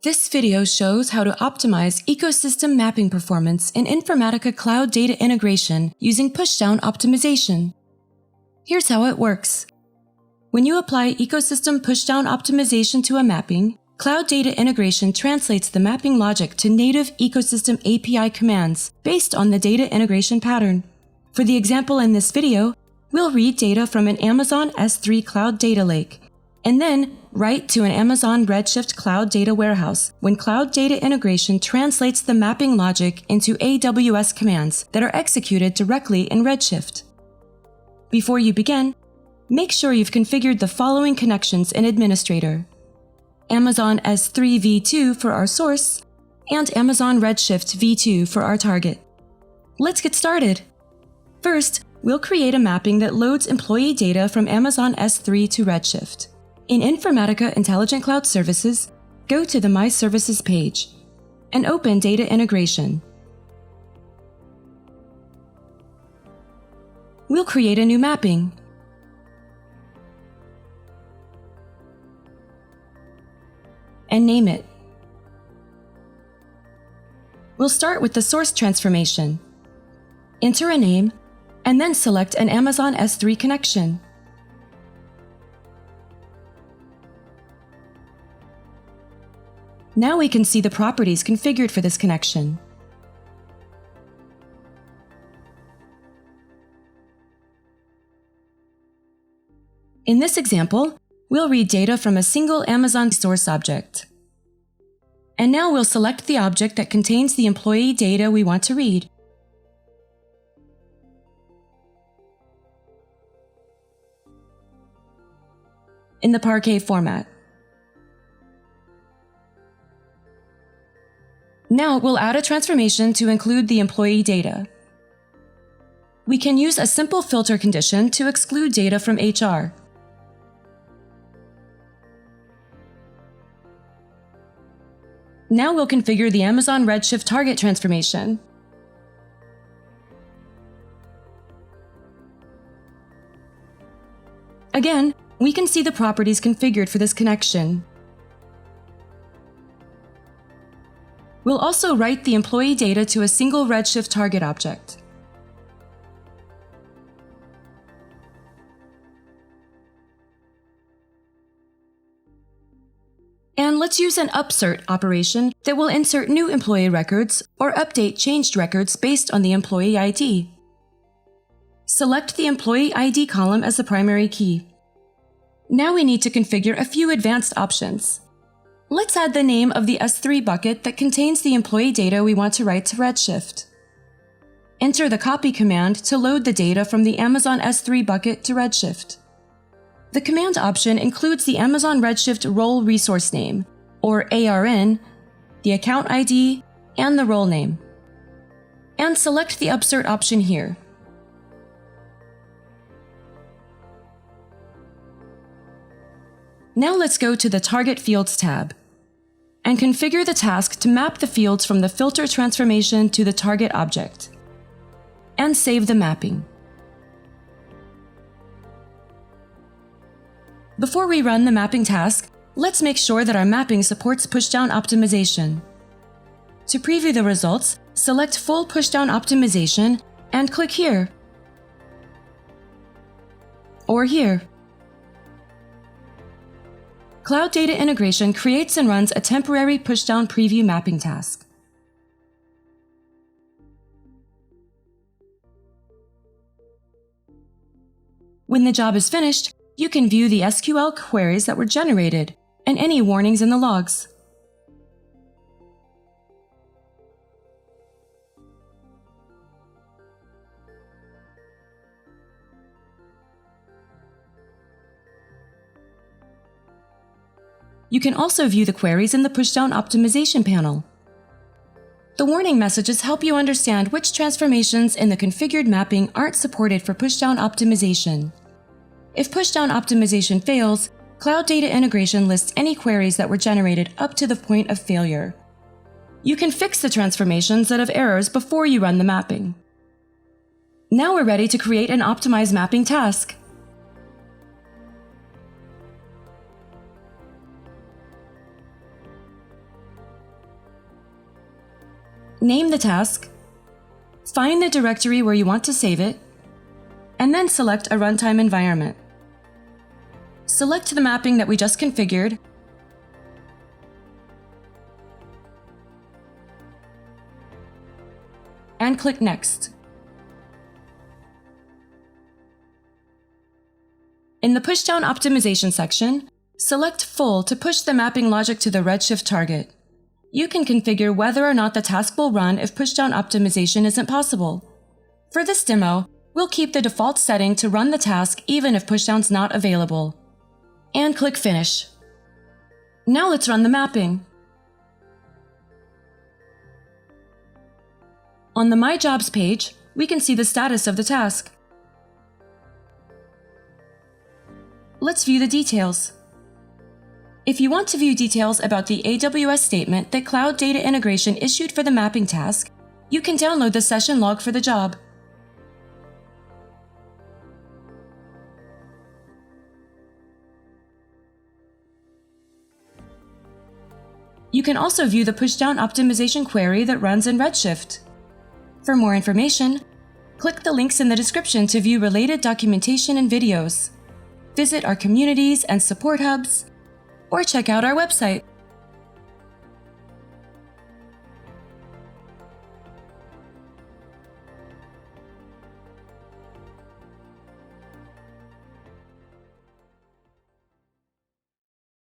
This video shows how to optimize ecosystem mapping performance in Informatica Cloud Data Integration using pushdown optimization. Here's how it works. When you apply ecosystem pushdown optimization to a mapping, Cloud Data Integration translates the mapping logic to native ecosystem API commands based on the data integration pattern. For the example in this video, we'll read data from an Amazon S3 Cloud Data Lake, and then write to an Amazon Redshift Cloud Data Warehouse when Cloud Data Integration translates the mapping logic into AWS commands that are executed directly in Redshift. Before you begin, make sure you've configured the following connections in Administrator: Amazon S3 v2 for our source, and Amazon Redshift v2 for our target. Let's get started. First, we'll create a mapping that loads employee data from Amazon S3 to Redshift. In Informatica Intelligent Cloud Services, go to the My Services page and open Data Integration. We'll create a new mapping. And name it. We'll start with the source transformation. Enter a name, and then select an Amazon S3 connection. Now we can see the properties configured for this connection. In this example, we'll read data from a single Amazon source object. And now we'll select the object that contains the employee data we want to read. In the Parquet format. Now we'll add a transformation to include the employee data. We can use a simple filter condition to exclude data from HR. Now we'll configure the Amazon Redshift target transformation. Again, we can see the properties configured for this connection. We'll also write the employee data to a single Redshift target object. And let's use an upsert operation that will insert new employee records or update changed records based on the employee ID. Select the employee ID column as the primary key. Now we need to configure a few advanced options. Let's add the name of the S3 bucket that contains the employee data we want to write to Redshift. Enter the copy command to load the data from the Amazon S3 bucket to Redshift. The command option includes the Amazon Redshift role resource name, or ARN, the account ID, and the role name. And select the upsert option here. Now let's go to the Target Fields tab and configure the task to map the fields from the filter transformation to the target object, and save the mapping. Before we run the mapping task, let's make sure that our mapping supports pushdown optimization. To preview the results, select Full Pushdown Optimization and click here, or here. Cloud Data Integration creates and runs a temporary pushdown preview mapping task. When the job is finished, you can view the SQL queries that were generated and any warnings in the logs. You can also view the queries in the pushdown optimization panel. The warning messages help you understand which transformations in the configured mapping aren't supported for pushdown optimization. If pushdown optimization fails, Cloud Data Integration lists any queries that were generated up to the point of failure. You can fix the transformations that have errors before you run the mapping. Now we're ready to create an optimized mapping task. Name the task, find the directory where you want to save it, and then select a runtime environment. Select the mapping that we just configured, and click Next. In the pushdown optimization section, select Full to push the mapping logic to the Redshift target. You can configure whether or not the task will run if pushdown optimization isn't possible. For this demo, we'll keep the default setting to run the task even if pushdown's not available. And click Finish. Now let's run the mapping. On the My Jobs page, we can see the status of the task. Let's view the details. If you want to view details about the AWS statement that Cloud Data Integration issued for the mapping task, you can download the session log for the job. You can also view the pushdown optimization query that runs in Redshift. For more information, click the links in the description to view related documentation and videos. Visit our communities and support hubs, or check out our website.